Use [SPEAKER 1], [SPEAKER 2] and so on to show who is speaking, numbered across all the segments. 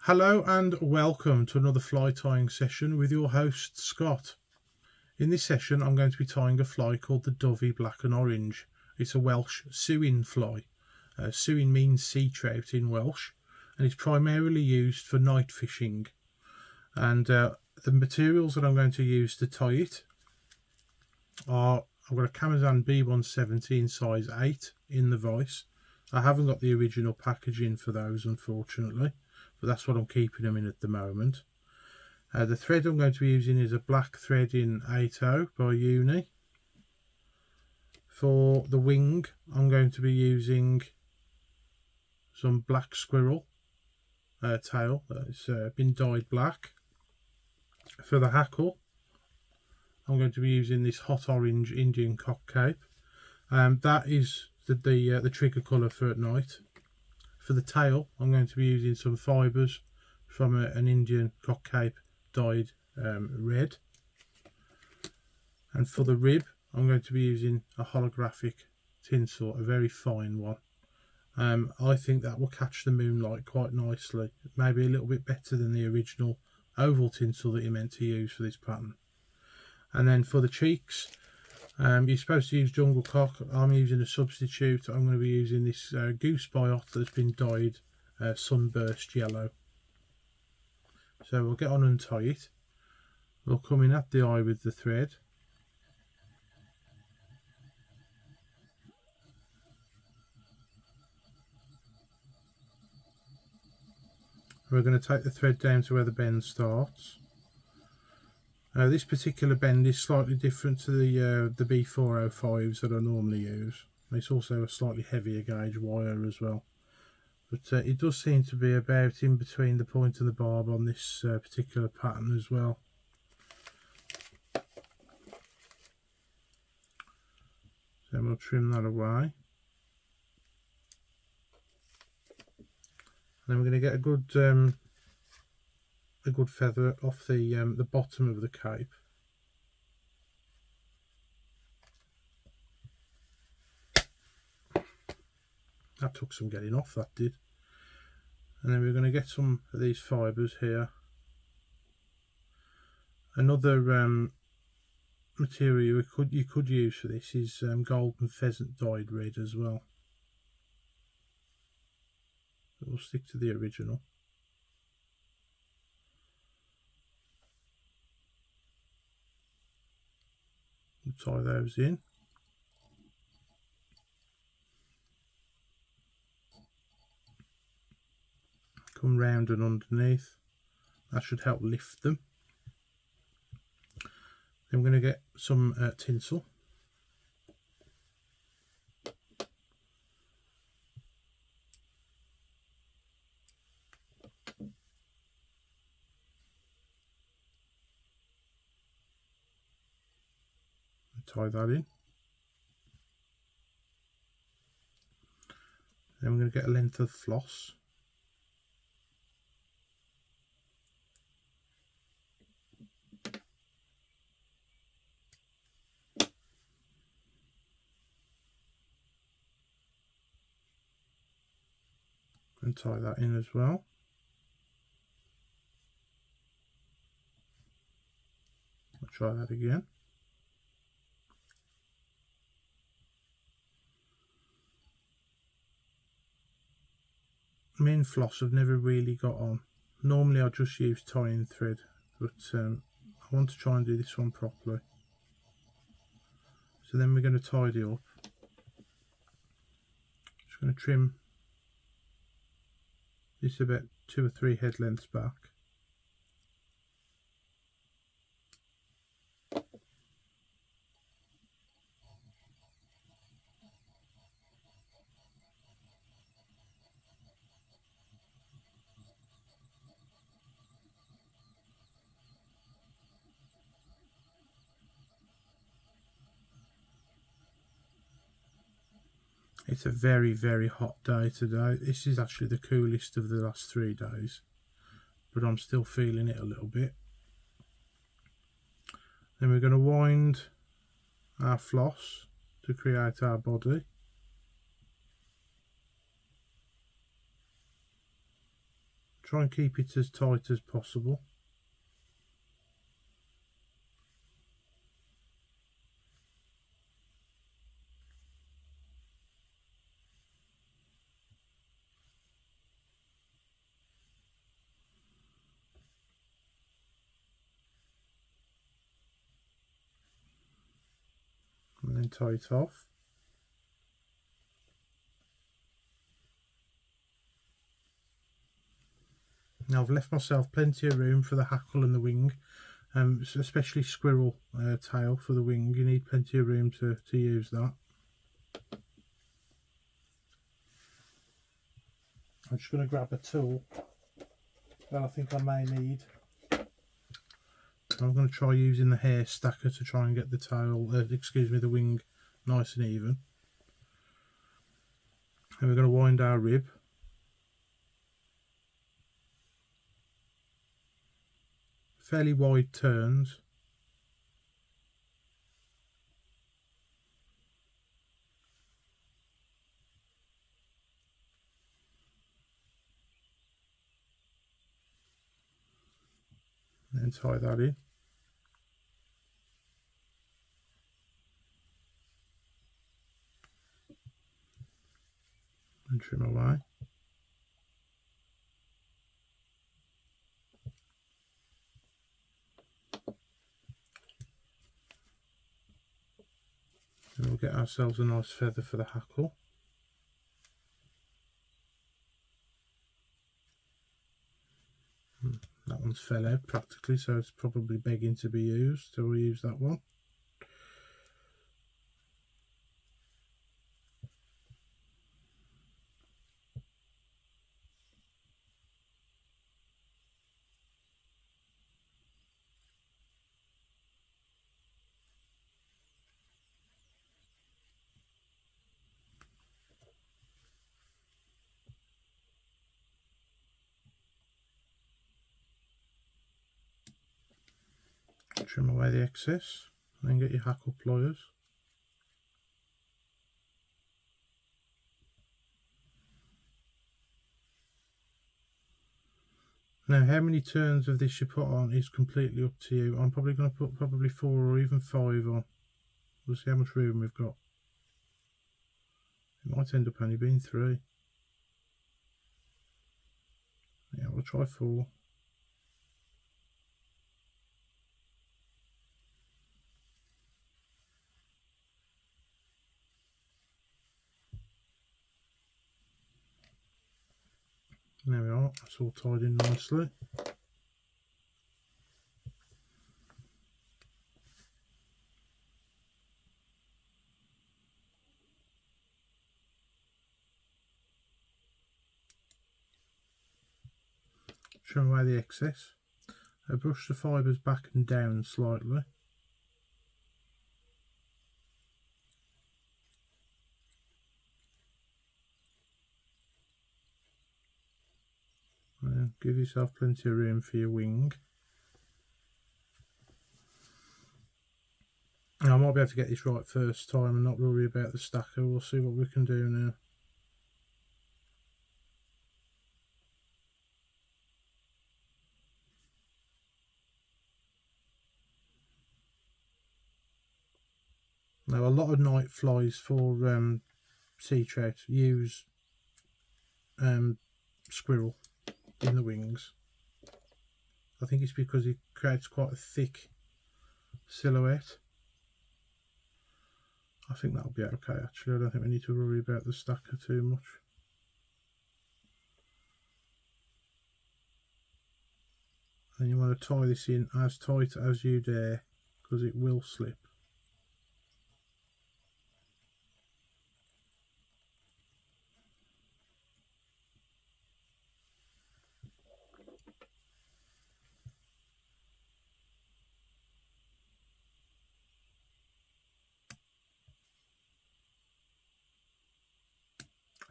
[SPEAKER 1] Hello and welcome to another fly tying session with your host Scott. In this session I'm going to be tying a fly called the Dovey Black and Orange. It's a Welsh Sewin fly. Sewin means sea trout in Welsh, and it's primarily used for night fishing. And the materials that I'm going to use to tie it are, I've got a Camazan B170 in size 8 in the vise. I haven't got the original packaging for those, unfortunately, but that's what I'm keeping them in at the moment. The thread I'm going to be using is a black thread in 8/0 by Uni. For the wing I'm going to be using some black squirrel tail that's been dyed black. For the hackle I'm going to be using this hot orange Indian cock cape. That is the trigger colour for at night. For the tail I'm going to be using some fibres from an Indian cock cape dyed red. And for the rib I'm going to be using a holographic tinsel, a very fine one. I think that will catch the moonlight quite nicely, maybe a little bit better than the original oval tinsel that you're meant to use for this pattern. And then for the cheeks, you're supposed to use jungle cock. I'm using a substitute. I'm going to be using this goose biot that's been dyed sunburst yellow. So we'll get on and tie it. We'll come in at the eye with the thread. We're going to take the thread down to where the bend starts. This particular bend is slightly different to the B405s that I normally use. It's also a slightly heavier gauge wire as well. But it does seem to be about in between the point and the barb on this particular pattern as well. So we'll trim that away. And then we're going to get a good feather off the bottom of the cape. That took some getting off, that did. And then we're going to get some of these fibres here. Another material you could use for this is Golden Pheasant dyed red as well. But we'll stick to the original. We'll tie those in. Come round and underneath. That should help lift them. Then we're going to get some tinsel. Tie that in. Then we're going to get a length of floss. And tie that in as well. I'll try that again. Me and floss have never really got on. Normally I just use tying thread, but I want to try and do this one properly. So then we're going to tidy up. Just going to trim this about 2 or 3 head lengths back. It's a very, very hot day today. This is actually the coolest of the last 3 days, but I'm still feeling it a little bit. Then we're going to wind our floss to create our body. Try and keep it as tight as possible. And then tie it off. Now I've left myself plenty of room for the hackle and the wing, especially squirrel tail for the wing. You need plenty of room to use that. I'm just going to grab a tool that I think I may need. I'm going to try using the hair stacker to try and get the tail, the wing nice and even. And we're going to wind our rib. Fairly wide turns. And then tie that in. And trim away. And we'll get ourselves a nice feather for the hackle. That one's fell out practically, so it's probably begging to be used, so we'll use that one. Trim away the excess, and then get your hackle pliers. Now how many turns of this you put on is completely up to you. I'm probably going to put probably 4 or even 5 on. We'll see how much room we've got. It might end up only being 3. Yeah, we'll try 4. There we are, that's all tied in nicely. Trim away the excess. Brush the fibres back and down slightly. And give yourself plenty of room for your wing. Now, I might be able to get this right first time and not worry about the stacker. We'll see what we can do now. Now, a lot of night flies for sea trout use squirrel in the wings. I think it's because it creates quite a thick silhouette. I think that'll be okay actually. I don't think we need to worry about the stacker too much. And you want to tie this in as tight as you dare, because it will slip.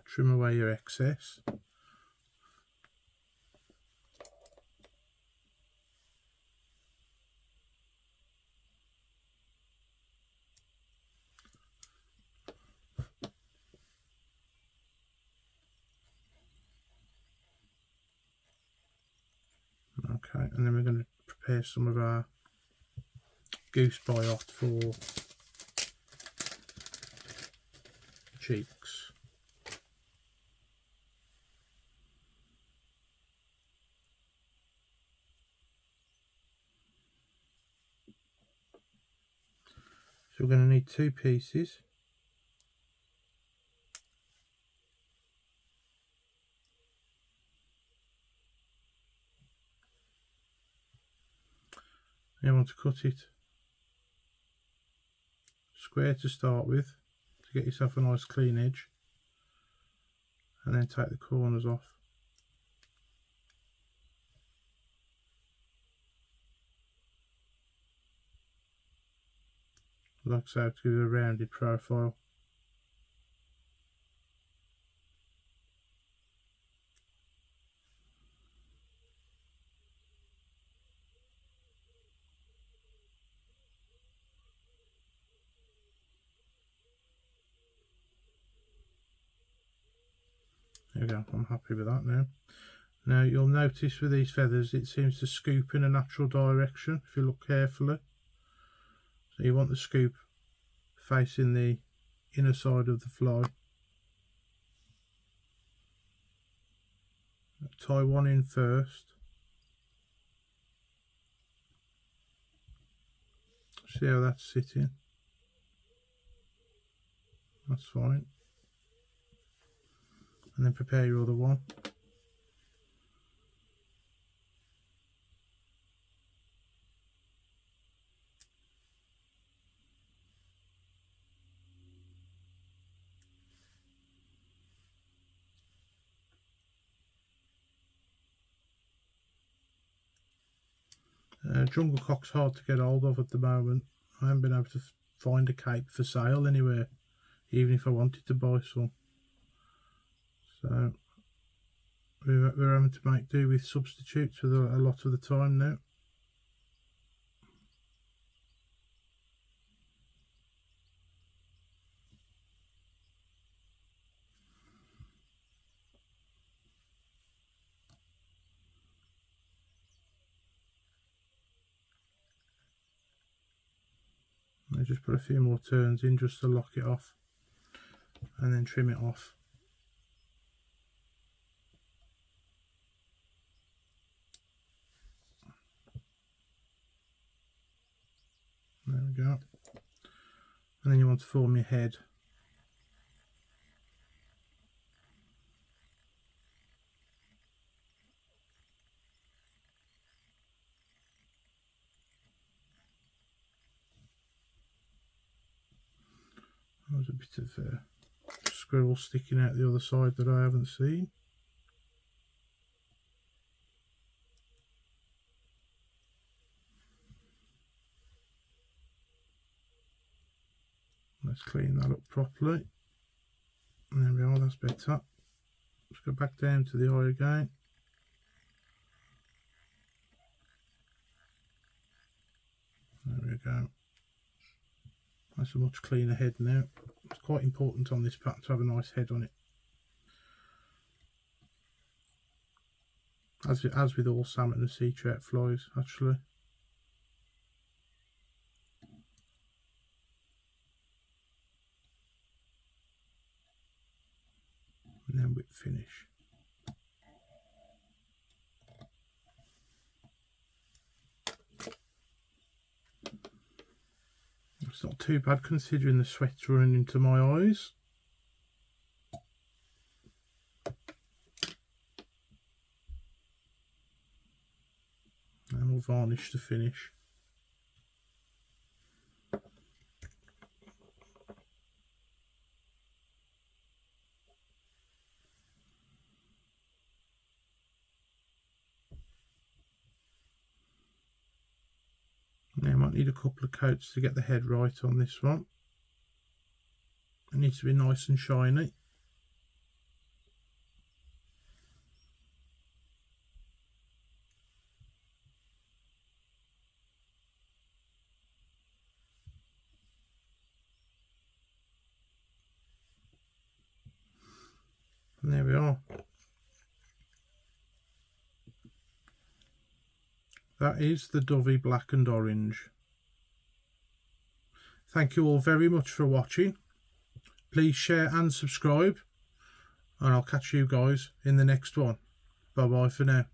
[SPEAKER 1] Trim away your excess. Okay, and then we're going to prepare some of our goose biot for cheeks. So we're going to need 2 pieces. You want to cut it square to start with to get yourself a nice clean edge, and then take the corners off. Like so, to give it a rounded profile. There we go, I'm happy with that now. Now you'll notice with these feathers it seems to scoop in a natural direction if you look carefully. So you want the scoop facing the inner side of the fly. Tie one in first. See how that's sitting? That's fine. And then prepare your other one. Jungle cock's hard to get hold of at the moment. I haven't been able to find a cape for sale anywhere, even if I wanted to buy some. So we're having to make do with substitutes with a lot of the time now. I just put a few more turns in just to lock it off, and then trim it off. There we go. And then you want to form your head. There's a bit of squirrel sticking out the other side that I haven't seen. Let's clean that up properly. And there we are, that's better. Let's go back down to the eye again. There we go. That's a much cleaner head now. It's quite important on this pattern to have a nice head on it. As with all salmon and sea trout flies, actually. And then whip finish. It's not too bad considering the sweat's running into my eyes. And we'll varnish to finish. Now I might need a couple of coats to get the head right on this one. It needs to be nice and shiny. And there we are. That is the Dovey Black and Orange. Thank you all very much for watching. Please share and subscribe, and I'll catch you guys in the next one. Bye bye for now.